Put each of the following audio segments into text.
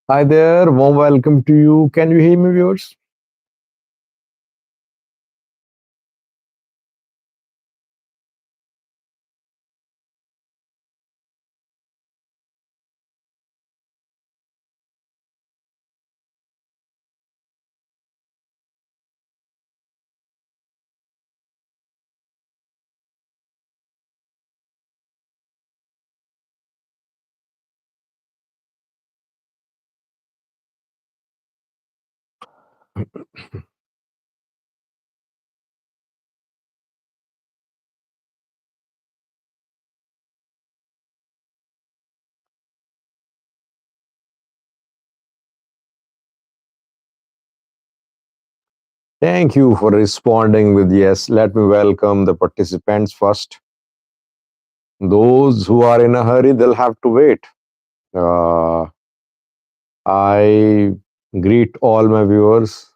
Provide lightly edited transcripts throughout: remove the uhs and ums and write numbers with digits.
Hi there, warm welcome to you. Can you hear me, viewers? Thank you for responding with yes. Let me welcome the participants first. Those who are in a hurry, they'll have to wait. Uh, I greet all my viewers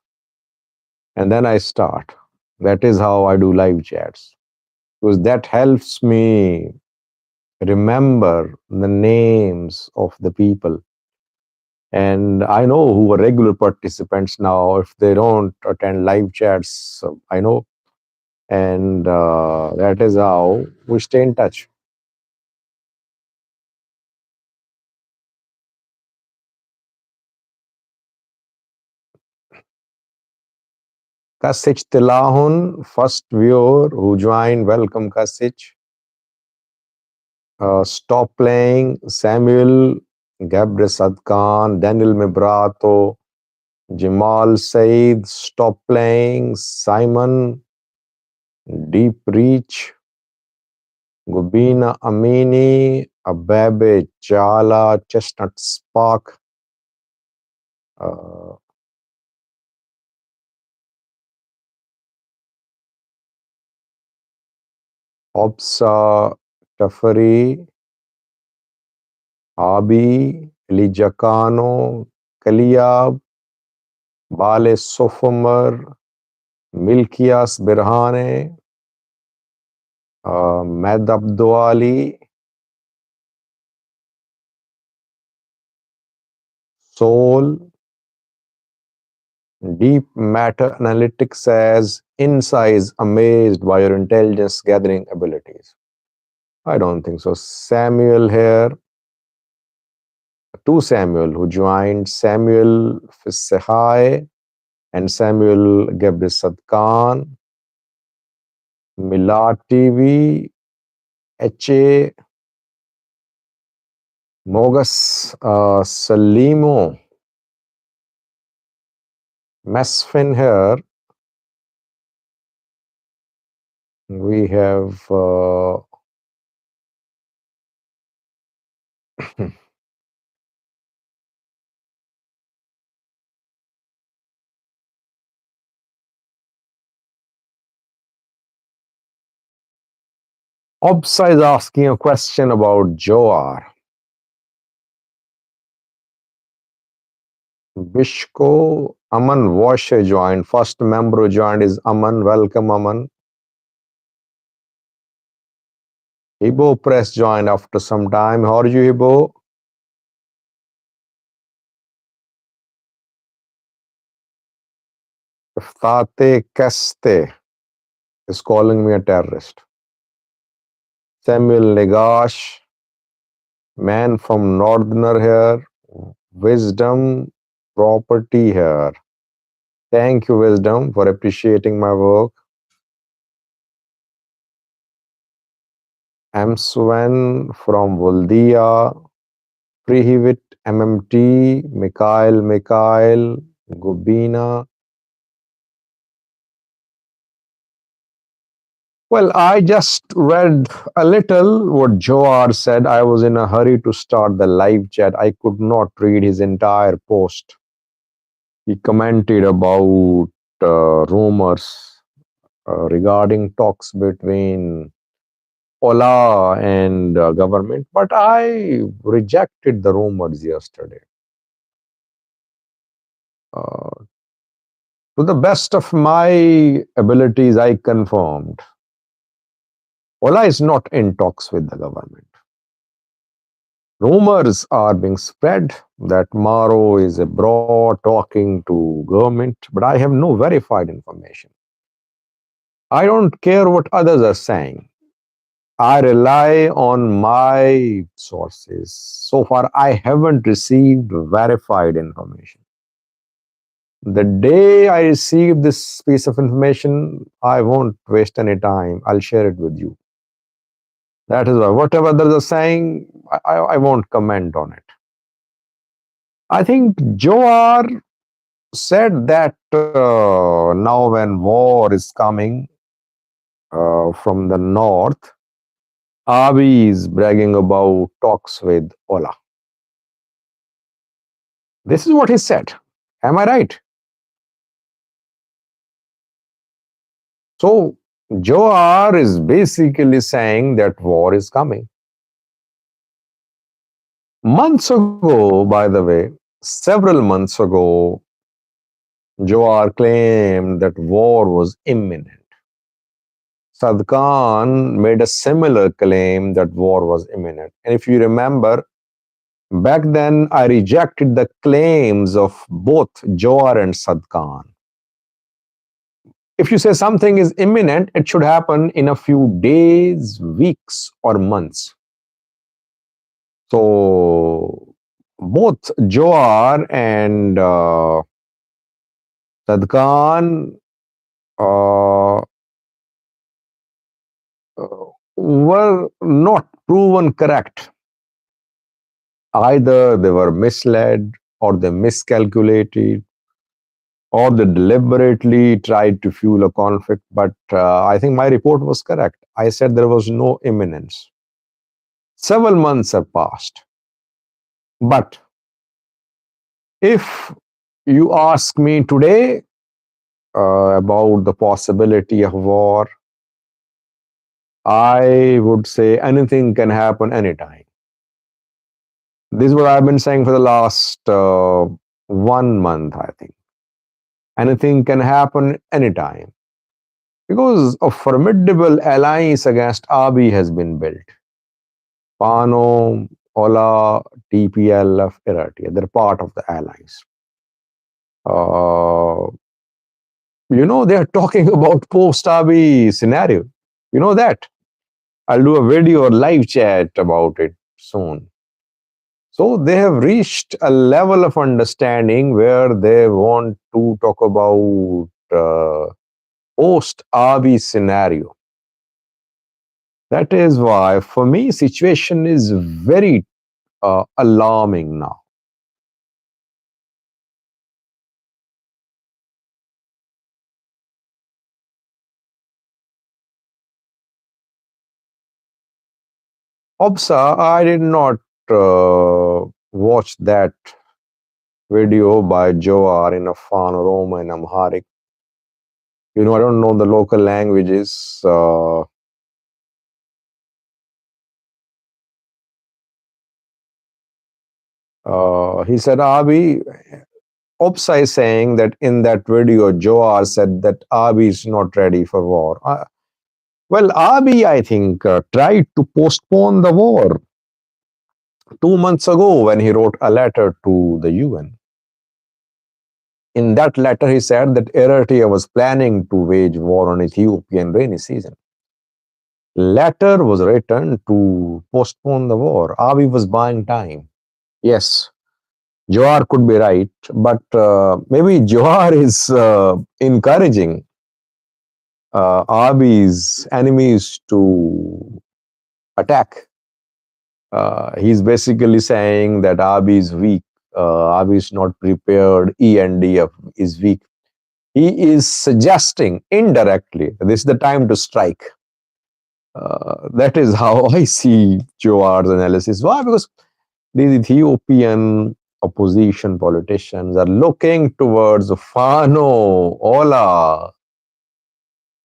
and then I start. That is how I do live chats because that helps me remember the names of the people. And I know who are regular participants now. If they don't attend live chats, so I know. And that is how we stay in touch. Kasich Tilahun, first viewer who joined, welcome Kasich. Stop playing, Samuel, Gabriel Sadkan, Daniel Mebrato, Jamal Said, stop playing, Simon, Deep Reach, Gubina Amini, Ababe Chala, Chestnut Spark, uh, Obsa Tafari, Abi, Lijakano, Kaliyab, Bale Sofomer, Milkias Birhane, Med Abduali, Soul, Deep Matter Analytics says, Insights amazed by your intelligence gathering abilities. I don't think so. Samuel here, two Samuel who joined, Samuel Fisehai and Samuel Gebrisad Khan, Milad TV, HA, Mogus Salimo Mesfin here. We have Obsa is asking a question about Joar. Bishko Aman Washe joined. First member who joined is Aman. Welcome, Aman. Hibo Press joined after some time. How are you, Hibo? Tate Keste is calling me a terrorist. Samuel Negash, man from Northerner here. Wisdom Property here. Thank you, Wisdom, for appreciating my work. M. Sven from Voldia. Prihivit MMT. Mikhail. Gubina. Well, I just read a little what Joar said. I was in a hurry to start the live chat. I could not read his entire post. He commented about rumors regarding talks between Ola and government, but I rejected the rumors yesterday. Uh, to the best of my abilities, I confirmed Ola is not in talks with the government. Rumors are being spread that Maro is abroad talking to government, but I have no verified information. I don't care what others are saying. I rely on my sources. So far, I haven't received verified information. The day I receive this piece of information, I won't waste any time. I'll share it with you. That is why whatever others are saying, I won't comment on it. I think Joar said that now when war is coming from the north, Abiy is bragging about talks with Ola. This is what he said. Am I right? So Joar is basically saying that war is coming. Months ago, by the way, several months ago, Joar claimed that war was imminent. Sadkan made a similar claim that war was imminent. And if you remember, back then I rejected the claims of both Joar and Sadkan. If you say something is imminent, it should happen in a few days, weeks, or months. So both Joar and Sadkan uh, were not proven correct. Either they were misled, or they miscalculated, or they deliberately tried to fuel a conflict. But I think my report was correct. I said there was no imminence. Several months have passed. But if you ask me today about the possibility of war, I would say anything can happen anytime. This is what I've been saying for the last 1 month, I think. Anything can happen anytime. Because a formidable alliance against Abiy has been built. Pano, Ola, TPLF, Irati, they're part of the alliance. They're talking about post-Abiy scenario. You know that? I'll do a video or live chat about it soon. So they have reached a level of understanding where they want to talk about post-Abiy scenario. That is why, for me, situation is very alarming now. Obsa, I did not watch that video by Joar in Afan, Roma, and Amharic. I don't know the local languages. He said, Abi, Opsa is saying that in that video, Joar said that Abi is not ready for war. Well, Abi, I think, tried to postpone the war 2 months ago when he wrote a letter to the UN. In that letter, he said that Eritrea was planning to wage war on Ethiopia in rainy season. Letter was written to postpone the war. Abiy was buying time. Yes, Johar could be right, but maybe Johar is encouraging Abiy's enemies to attack. He's basically saying that Abiy is weak. Abiy is not prepared. ENDF is weak. He is suggesting indirectly this is the time to strike. That is how I see Joar's analysis. Why? Because these Ethiopian opposition politicians are looking towards Fano, Ola,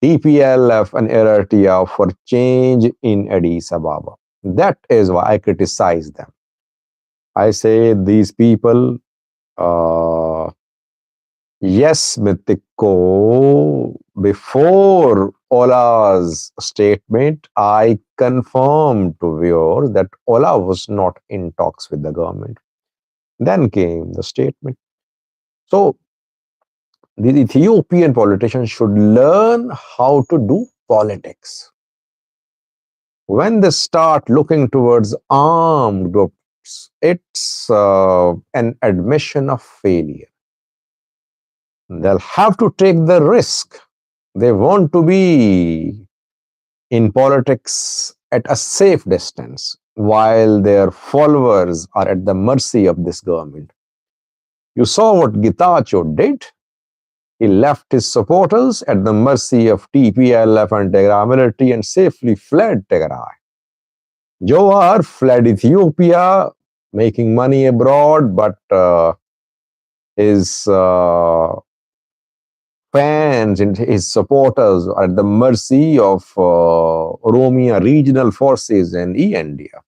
TPLF, and Eritrea for change in Addis Ababa. That is why I criticize them. I say these people, yes, Mitiko, before Ola's statement, I confirmed to viewers that Ola was not in talks with the government. Then came the statement. So, the Ethiopian politicians should learn how to do politics. When they start looking towards armed groups, it's an admission of failure. They'll have to take the risk. They want to be in politics at a safe distance while their followers are at the mercy of this government. You saw what Getachew did. He left his supporters at the mercy of TPLF and Tigray military and safely fled Tigray. Johar fled Ethiopia, making money abroad, but his fans and his supporters are at the mercy of Oromia regional forces and ENDF.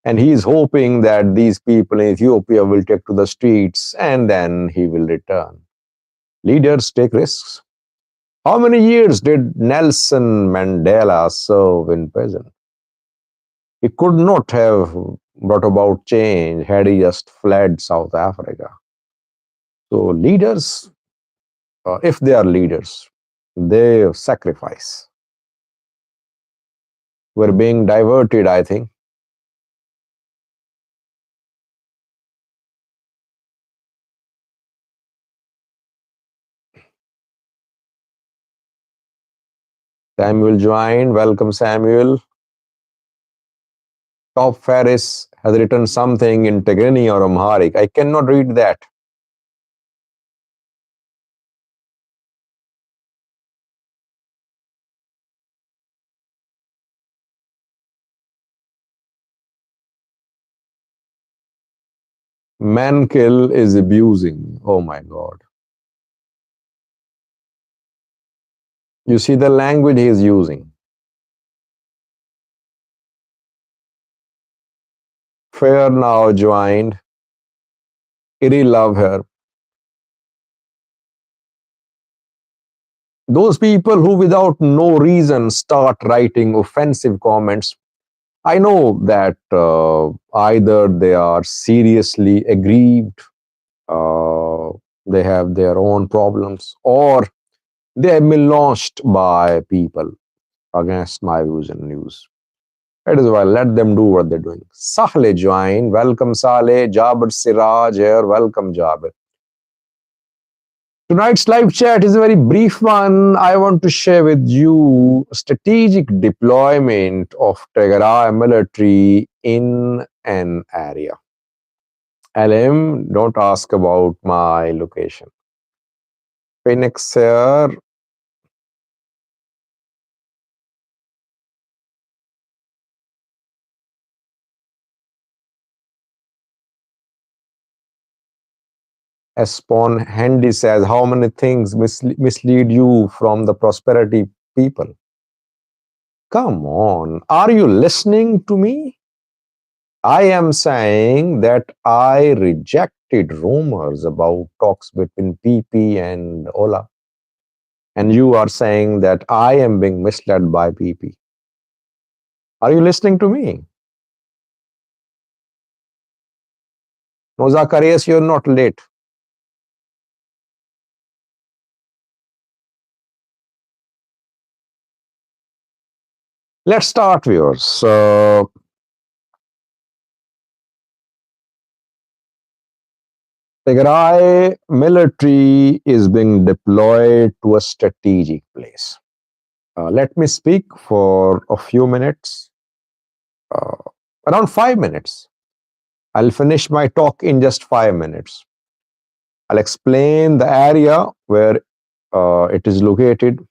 And he is hoping that these people in Ethiopia will take to the streets and then he will return. Leaders take risks. How many years did Nelson Mandela serve in prison? He could not have brought about change had he just fled South Africa. So leaders, if they are leaders, they sacrifice. We're being diverted, I think. Samuel joined. Welcome, Samuel. Top Ferris has written something in Tigray or Amharic. I cannot read that. Mankill is abusing. Oh my God. You see the language he is using. Fair now joined. Iri love her. Those people who without no reason start writing offensive comments, I know that either they are seriously aggrieved, uh, they have their own problems, or they have been launched by people against my views and news. That is why let them do what they're doing. Sahle join. Welcome, Saleh. Jabir Siraj here. Welcome, Jabir. Tonight's live chat is a very brief one. I want to share with you strategic deployment of Tigray military in an area. LM, don't ask about my location. Phoenix here. Espon Handy says, how many things mislead you from the prosperity people? Come on, are you listening to me? I am saying that I rejected rumors about talks between PP and Ola. And you are saying that I am being misled by PP. Are you listening to me? No, Zacharias, you're not late. Let's start, viewers. Tigray military is being deployed to a strategic place. Let me speak for a few minutes, uh, around 5 minutes. I'll finish my talk in just 5 minutes. I'll explain the area where it is located.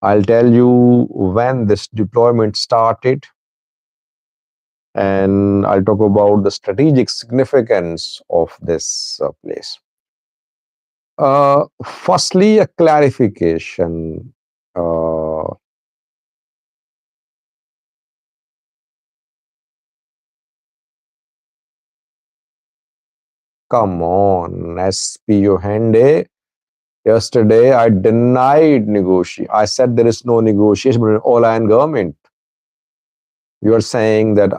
I'll tell you when this deployment started, and I'll talk about the strategic significance of this place. Firstly, a clarification. Come on, SP Yohende. Yesterday, I denied negotiation. I said there is no negotiation between Ola and government. You are saying that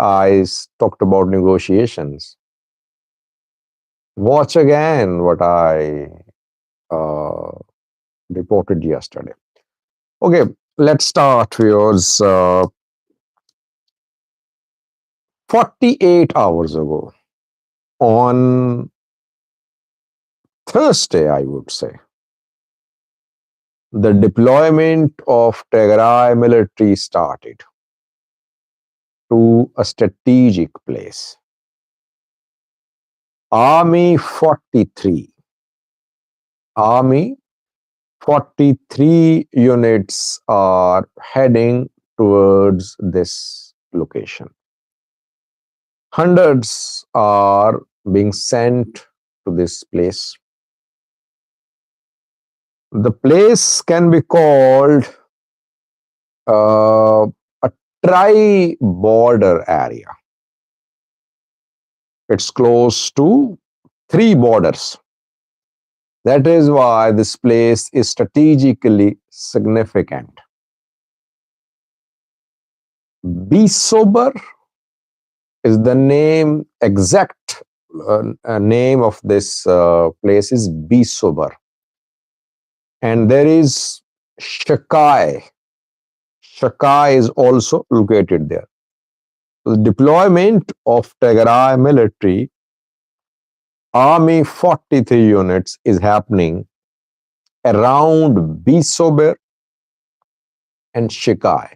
talked about negotiations. Watch again what I uh, reported yesterday. Okay, let's start, viewers. 48 hours ago, on Thursday, I would say, the deployment of Tigray military started to a strategic place. Army 43. Army 43 units are heading towards this location. Hundreds are being sent to this place. The place can be called a tri-border area. It's close to three borders. That is why this place is strategically significant. Be sober is the exact name of this place is Be sober. And there is Shakai. Shakai is also located there. The deployment of Tigray military Army 43 units is happening around Bisober and Shikai.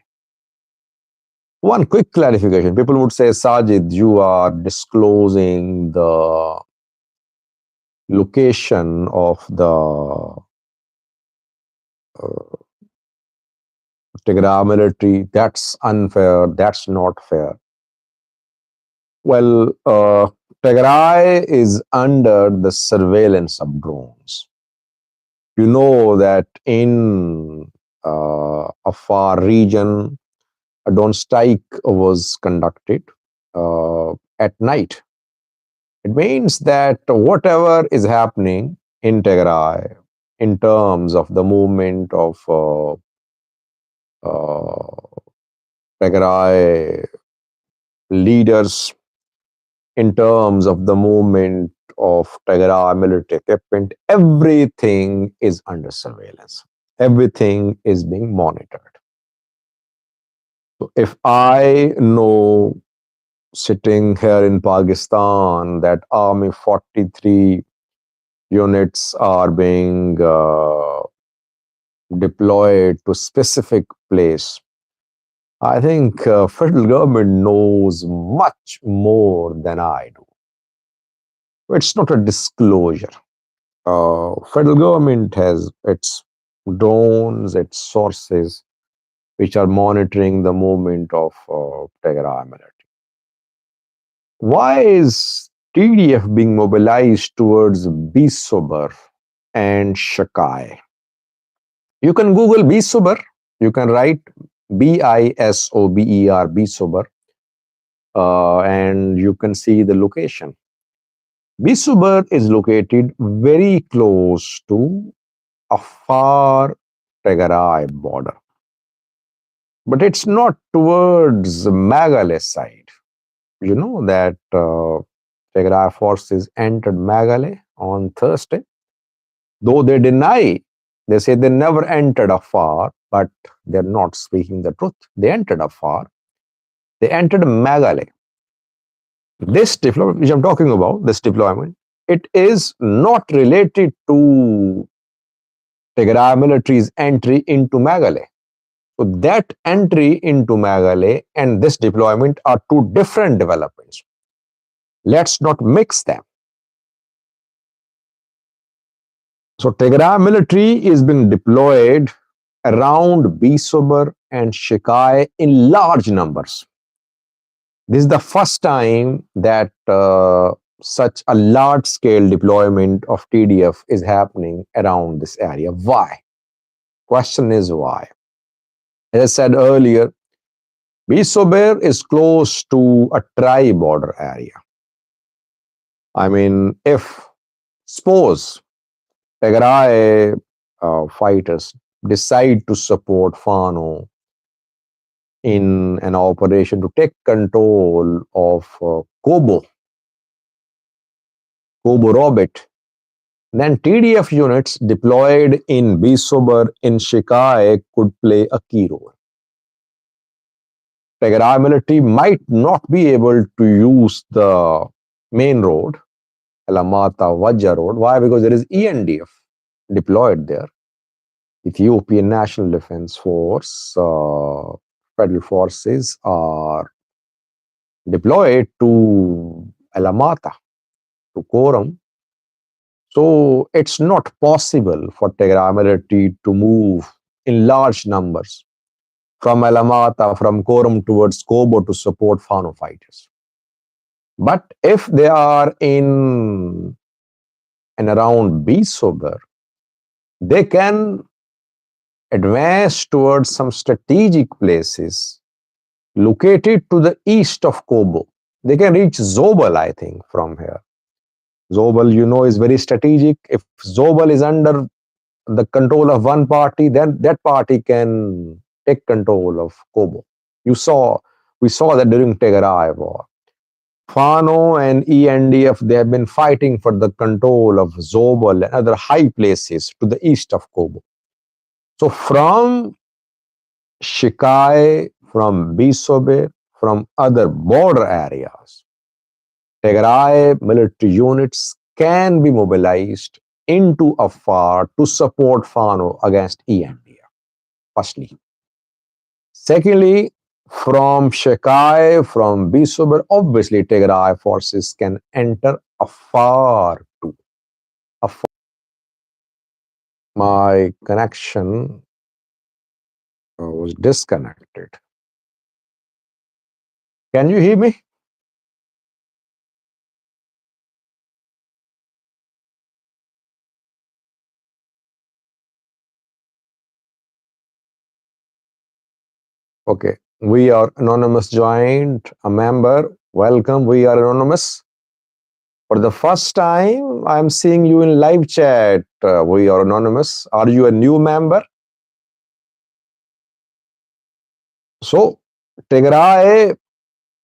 One quick clarification. People would say, Sajid, you are disclosing the location of the Tigray military. That's unfair. That's not fair. Well, Tigray is under the surveillance of drones. You know that in a far region, a drone strike was conducted at night. It means that whatever is happening in Tigray in terms of the movement of Tigray leaders, in terms of the movement of Tigray military equipment, everything is under surveillance. Everything is being monitored. So if I know sitting here in Pakistan that Army 43 units are being deployed to specific place, I think federal government knows much more than I do. It's not a disclosure. Federal government has its drones, its sources, which are monitoring the movement of Tigray military. Why is TDF being mobilized towards Bisober and Shakai? You can Google Bisober. You can write Bisober, Bisober, and you can see the location. Bisober is located very close to a far Tigray border, but it's not towards Meghalaya side. You know that Tigray forces entered Meghalaya on Thursday, though they deny. They say they never entered Afar, but they're not speaking the truth. They entered Afar. They entered Meghalaya. This deployment, which I'm talking about, this deployment, it is not related to Tigray military's entry into Meghalaya. So that entry into Meghalaya and this deployment are two different developments. Let's not mix them. So Tigray military is being deployed around Bisober and Shikai in large numbers. This is the first time that such a large scale deployment of TDF is happening around this area. Why? Question is why? As I said earlier, Bisober is close to a tri border area. I mean, if suppose Tigray fighters decide to support Fano in an operation to take control of Kobo Robert, then TDF units deployed in Bisober in Shikai could play a key role. Tigray military might not be able to use the main road, Alamata Vajja road. Why? Because there is ENDF deployed there. Ethiopian National Defense Force, federal forces are deployed to Alamata, to Koram. So it's not possible for Tigray military to move in large numbers from Alamata, from Koram towards Kobo to support Fano fighters. But if they are in and around Bisober, they can advance towards some strategic places located to the east of Kobo. They can reach Zobel, I think, from here. Zobel, you know, is very strategic. If Zobel is under the control of one party, then that party can take control of Kobo. We saw that during Tigray war. Fano and ENDF, they have been fighting for the control of Zobel and other high places to the east of Kobo. So from Shikai, from Bisobe, from other border areas, Tigray military units can be mobilized into Afar to support Fano against ENDF, firstly. Secondly, from Shekai, from Bisober, obviously Tigray forces can enter Afar too. Afar. My connection was disconnected. Can you hear me? Okay. We are anonymous joined, a member. Welcome. We are anonymous. For the first time, I'm seeing you in live chat. We are anonymous. Are you a new member? So, Tigray,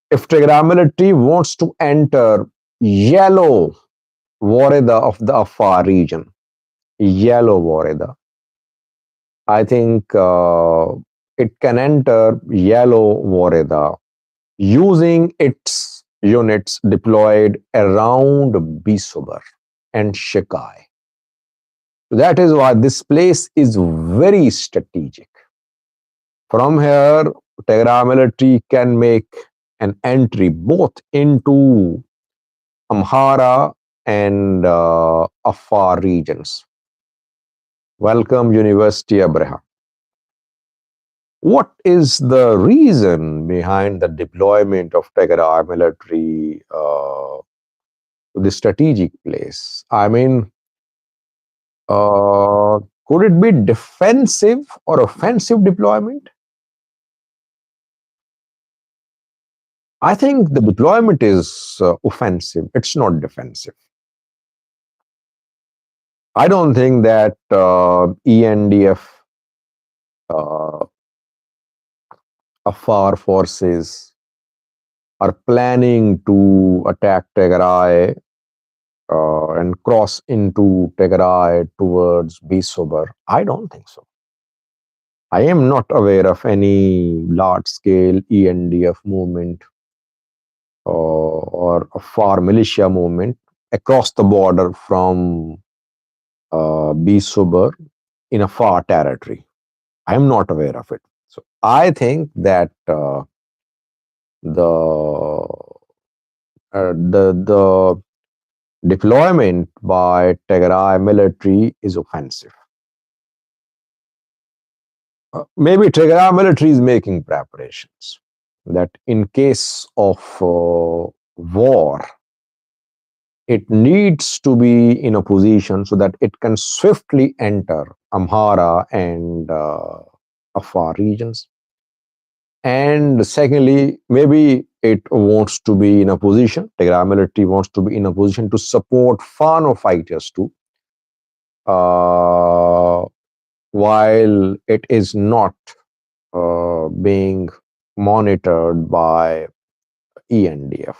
if Tigray military wants to enter yellow Wareda of the Afar region, yellow Wareda, I think it can enter yellow Wareda using its units deployed around Bisobar and Shekai. That is why this place is very strategic. From here, Tigray military can make an entry both into Amhara and Afar regions. Welcome, University Abraham. What is the reason behind the deployment of Tigray military to the strategic place? I mean, uh, could it be defensive or offensive deployment? I think the deployment is offensive. It's not defensive. I don't think that ENDF, uh, Afar forces, are planning to attack Tigray and cross into Tigray towards Bisober. I don't think so. I am not aware of any large scale ENDF movement or a far militia movement across the border from Bisober in a far territory. I am not aware of it. So I think that the the deployment by Tigray military is offensive. Maybe Tigray military is making preparations that in case of war, it needs to be in a position so that it can swiftly enter Amhara and Afar regions. And secondly, maybe it wants to be in a position, Tigray military wants to be in a position to support Fano fighters too, uh, while it is not being monitored by ENDF.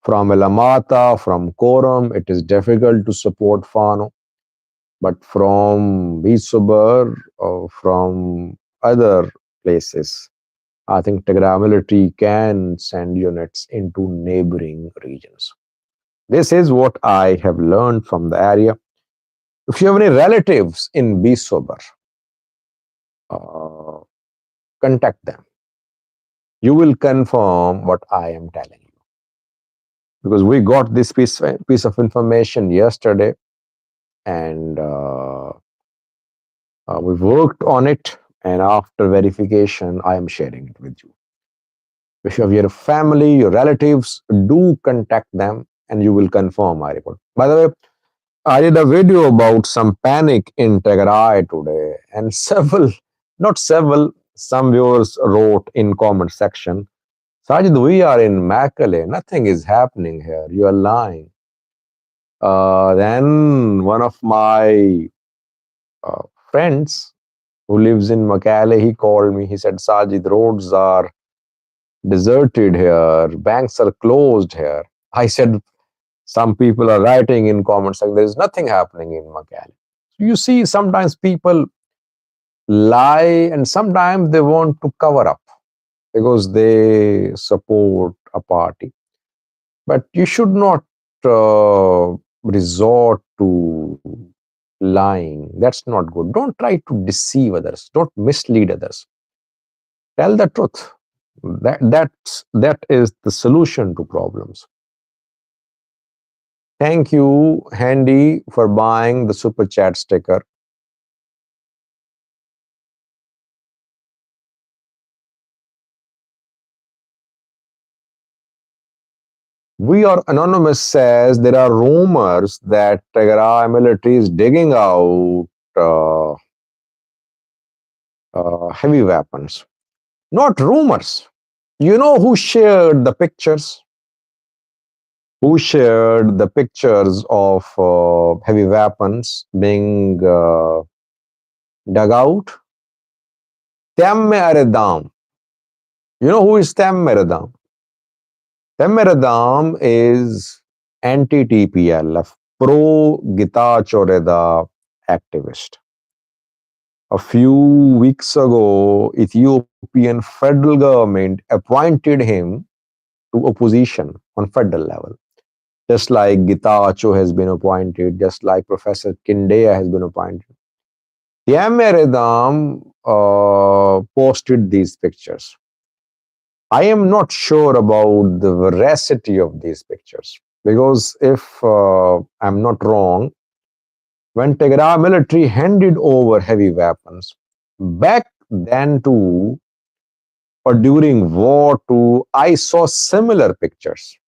From Elamata, from Koram, it is difficult to support Fano, but from Bisober, from other places, I think Tigray military can send units into neighboring regions. This is what I have learned from the area. If you have any relatives in Bisober, uh, contact them. You will confirm what I am telling you. Because we got this piece of information yesterday and we worked on it. And after verification, I am sharing it with you. If you have your family, your relatives, do contact them and you will confirm my report. By the way, I did a video about some panic in Tigray today, and not several, some viewers wrote in comment section, Sajid, we are in Makale, nothing is happening here, you are lying. Then one of my uh, friends who lives in Makale, he called me, he said, Sajid, roads are deserted here, banks are closed here. I said, some people are writing in comments saying there is nothing happening in Makale. You see, sometimes people lie and sometimes they want to cover up because they support a party. But you should not resort to lying. That's not good. Don't try to deceive others. Don't mislead others. Tell the truth. That is the solution to problems. Thank you, Handy, for buying the super chat sticker. We Are Anonymous says there are rumors that Tigray military is digging out uh, heavy weapons. Not rumors. You know who shared the pictures? Who shared the pictures of heavy weapons being dug out? Temme Aredam. You know who is Temme Aredam? Temme Aredam is anti-TPLF, pro-Gita Choreda activist. A few weeks ago, Ethiopian federal government appointed him to opposition on federal level. Just like Gita Acho has been appointed, just like Professor Kindea has been appointed. Yameredam posted these pictures. I am not sure about the veracity of these pictures because if I'm not wrong, when Tigray military handed over heavy weapons back then to or during war to, I saw similar pictures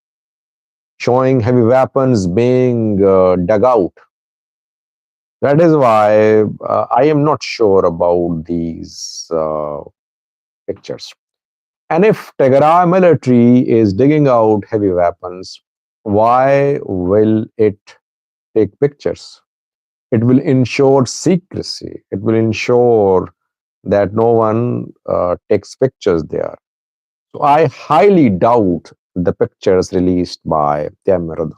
showing heavy weapons being dug out. That is why I am not sure about these pictures. And if Tigray military is digging out heavy weapons, why will it take pictures? It will ensure secrecy. It will ensure that no one takes pictures there. So I highly doubt the pictures released by Temirada.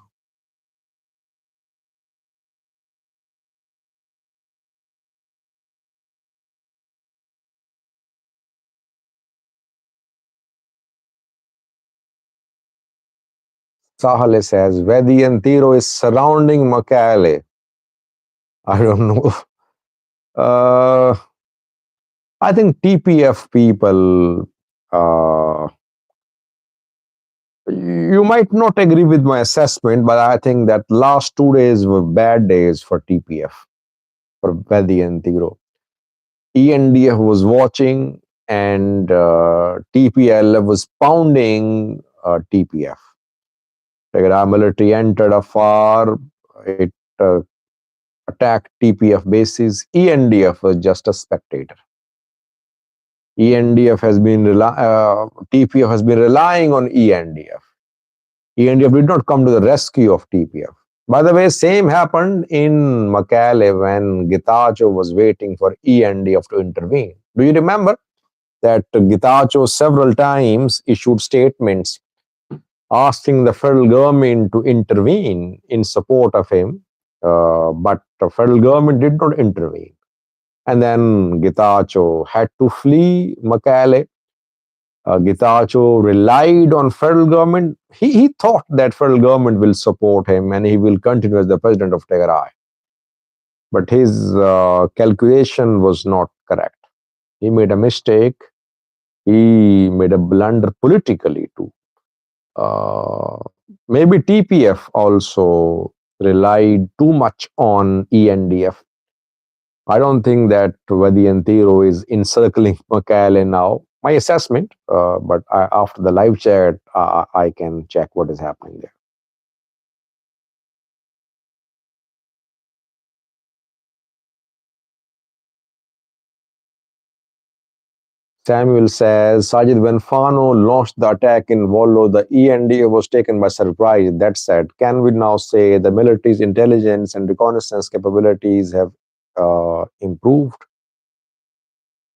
Sahale says Vedi and Tiro is surrounding Makale. I don't know. Uh, I think TPF people, you might not agree with my assessment, but I think that last 2 days were bad days for TPF, for Vedi and Tiro. ENDF was watching and TPL was pounding TPF. Tigray military entered afar. It attacked TPF bases. ENDF was just a spectator. ENDF has been TPF has been relying on ENDF. ENDF did not come to the rescue of TPF. By the way, same happened in Makale when Gitacho was waiting for ENDF to intervene. Do you remember that Gitacho several times issued statements asking the federal government to intervene in support of him, but the federal government did not intervene. And then Gitacho had to flee Makale. Gitacho relied on federal government. He thought that federal government will support him and he will continue as the president of Tigray. But his calculation was not correct. He made a mistake. He made a blunder politically too. Uh, Maybe TPF also relied too much on ENDF. I don't think that Vadiantiro is encircling Makale now. My assessment, but after the live chat, I can check what is happening there. Samuel says, Sajid, when Fano launched the attack in Wollo, the ENDA was taken by surprise. That said, can we now say the military's intelligence and reconnaissance capabilities have improved?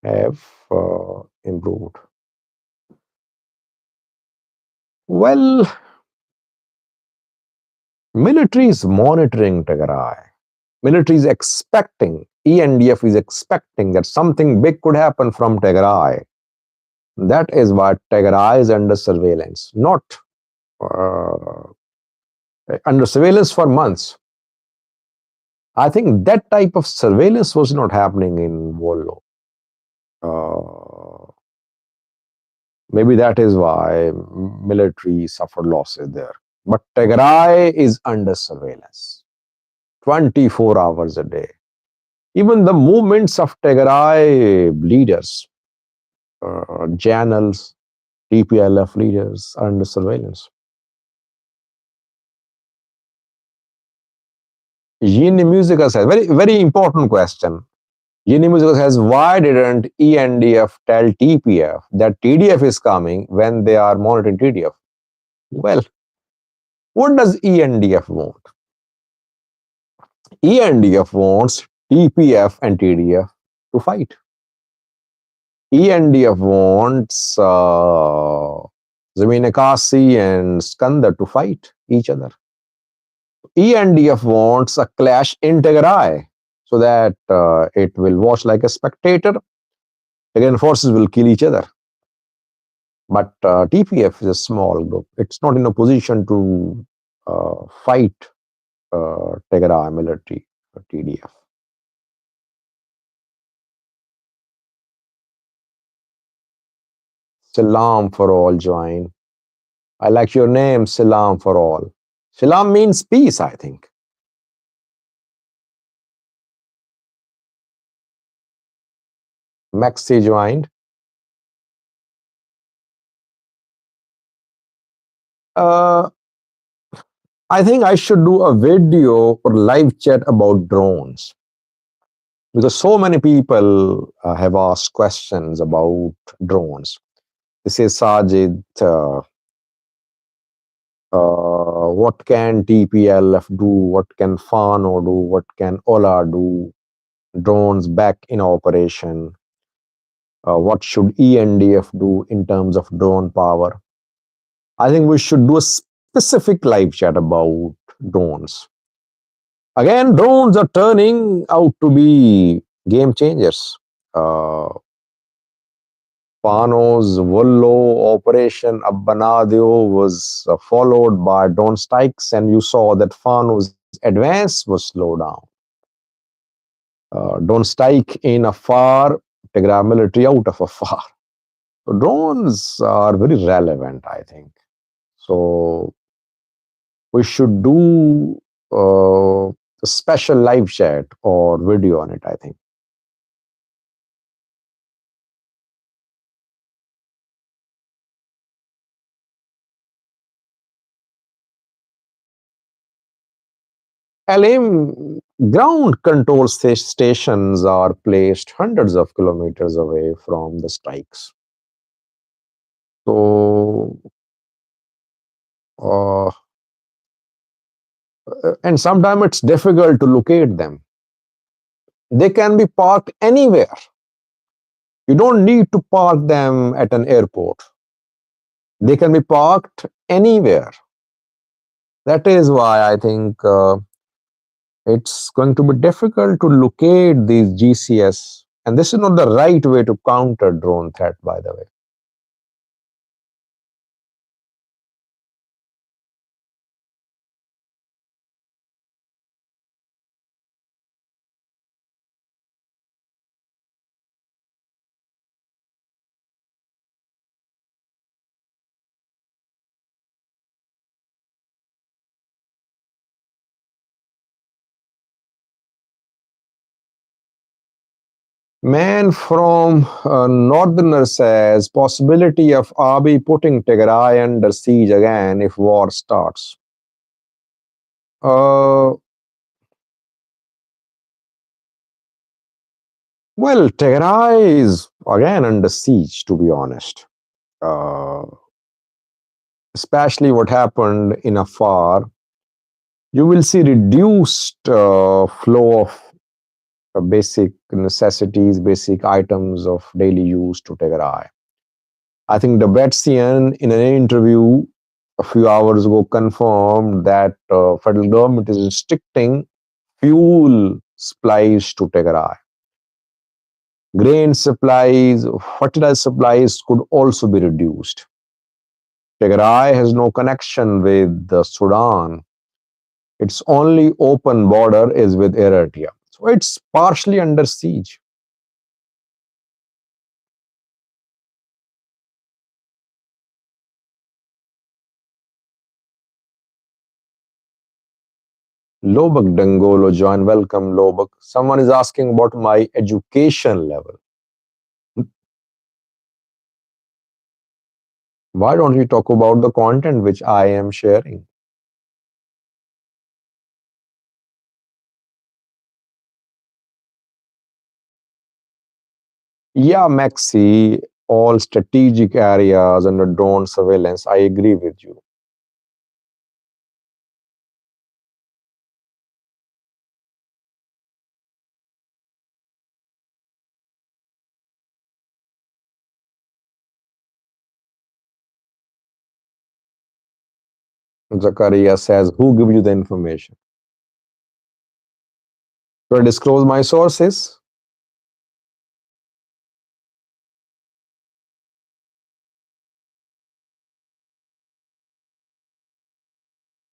Have improved. Well, military is monitoring Tigray. Military is expecting, ENDF is expecting that something big could happen from Tigray. That is why Tigray is under surveillance, not uh, under surveillance for months. I think that type of surveillance was not happening in Wollo. Uh, Maybe that is why military suffered losses there. But Tigray is under surveillance 24 hours a day. Even the movements of Tigray leaders, channels, TPLF leaders are under surveillance. Yeni Musica says, very important question. Yeni Musica says, why didn't ENDF tell TPF that TDF is coming when they are monitoring TDF? Well, what does ENDF want? ENDF wants TPF and TDF to fight. ENDF wants Zamina Kasi and Skandar to fight each other. ENDF wants a clash in Tigray so that it will watch like a spectator. Again, forces will kill each other. But TPF is a small group. It's not in a position to fight Tigray military, TDF. Salam for all join. I like your name, Salam for all. Salam means peace, I think. Maxi joined. Uh, I think I should do a video or live chat about drones because so many people have asked questions about drones. They say, Sajid, what can TPLF do? What can FANO do? What can OLA do? Drones back in operation. What should ENDF do in terms of drone power? I think we should do a specific live chat about drones. Again, drones are turning out to be game changers. Uh, Pano's Vollo operation Abbanadio was followed by drone strikes, and you saw that Fano's advance was slowed down. Don't strike in a far, Tigray military out of a far. So drones are very relevant, I think. So we should do a special live chat or video on it, I think. LM ground control stations are placed hundreds of kilometers away from the strikes. So, uh, and sometimes it's difficult to locate them. They can be parked anywhere. You don't need to park them at an airport. They can be parked anywhere. That is why I think it's going to be difficult to locate these GCS. And this is not the right way to counter drone threat, by the way. Man from Northerner says possibility of Abiy putting Tigray under siege again if war starts. Uh, well, Tigray is again under siege, to be honest. Uh, Especially what happened in Afar, you will see reduced flow of basic necessities, basic items of daily use to Tigray. I think the Betsian in an interview a few hours ago confirmed that federal government is restricting fuel supplies to Tigray. Grain supplies, fertilizer supplies could also be reduced. Tigray has no connection with the Sudan. Its only open border is with Eritrea. So it's partially under siege. Lobak Dangolo join. Welcome, Lobak. Someone is asking about my education level. Why don't we talk about the content which I am sharing? Yeah, Maxi, all strategic areas under drone surveillance. I agree with you. Zakaria says, who give you the information? Do I disclose my sources?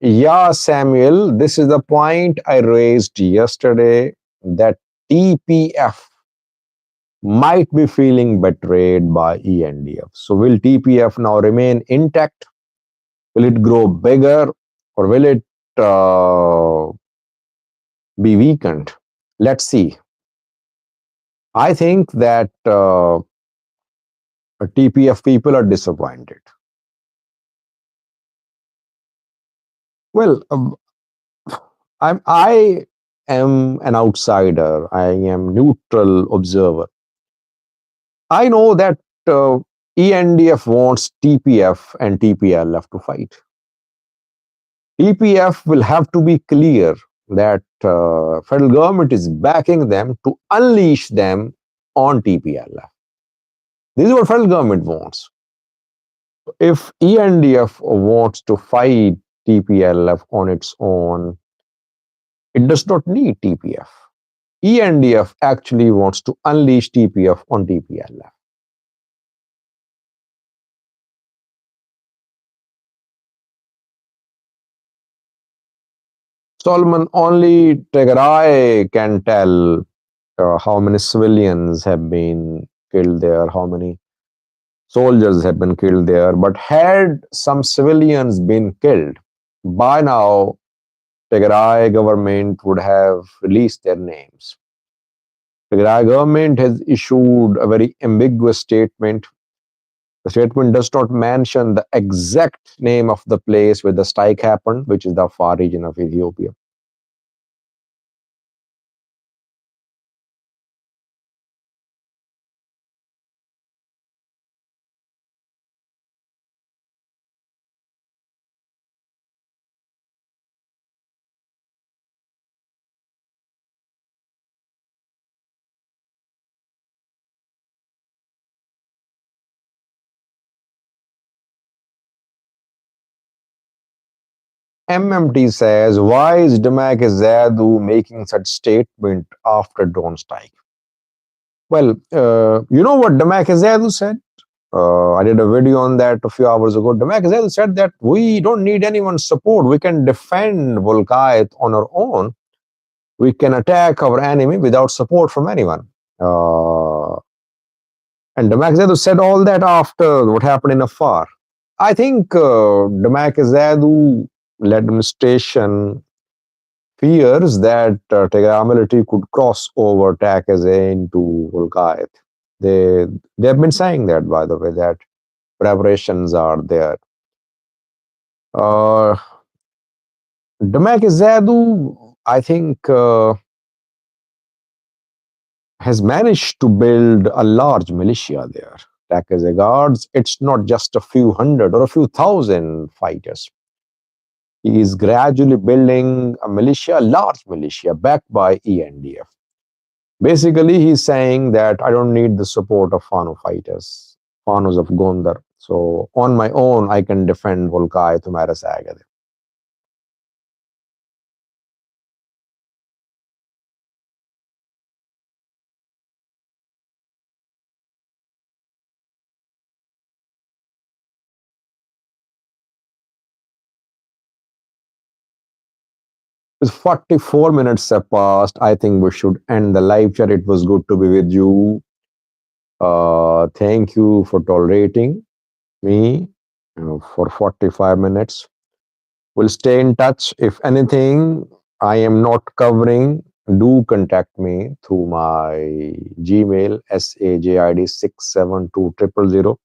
Yeah, Samuel, this is the point I raised yesterday that TPF might be feeling betrayed by ENDF. So, will TPF now remain intact? Will it grow bigger or will it be weakened? Let's see. I think that TPF people are disappointed. Well, I am an outsider. I am neutral observer. I know that ENDF wants TPF and TPLF to fight. TPF will have to be clear that federal government is backing them to unleash them on TPLF. This is what federal government wants. If ENDF wants to fight TPLF on its own, it does not need TPF. ENDF actually wants to unleash TPF on TPLF. Solomon, only Tigray can tell how many civilians have been killed there, how many soldiers have been killed there. But had some civilians been killed, by now Tigray government would have released their names. Tigray government has issued a very ambiguous statement. The statement does not mention the exact name of the place where the strike happened, which is the far region of Ethiopia. MMT says, why is Demak Zadu making such statement after drone strike? Well, you know what Demak Zadu said? I did a video on that a few hours ago. Demak Zadu said that we don't need anyone's support. We can defend Volkayat on our own. We can attack our enemy without support from anyone. And Demak Zadu said all that after what happened in Afar. I think Demak Zadu administration fears that Tigray military could cross over Takaze into Volkayat. They they have been saying that, by the way, that preparations are there. Uh, Demak Zadu, I think, has managed to build a large militia there. Takaze guards, it's not just a few hundred or a few thousand fighters. He is gradually building a militia, a large militia, backed by ENDF. Basically, he's saying that I don't need the support of Fano fighters, Fanos of Gondar. So on my own, I can defend Volkai to Marasagade. With 44 minutes have passed, I think we should end the live chat. It was good to be with you. Thank you for tolerating me for 45 minutes. We'll stay in touch. If anything I am not covering, do contact me through my Gmail, sajid67200.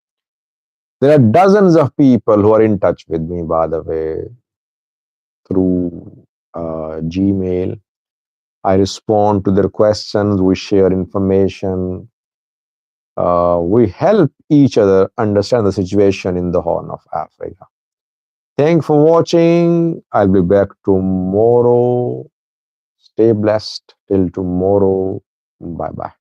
There are dozens of people who are in touch with me, by the way, through Gmail. I respond to their questions. We share information. We help each other understand the situation in the Horn of Africa. Thanks for watching. I'll be back tomorrow. Stay blessed till tomorrow. Bye bye.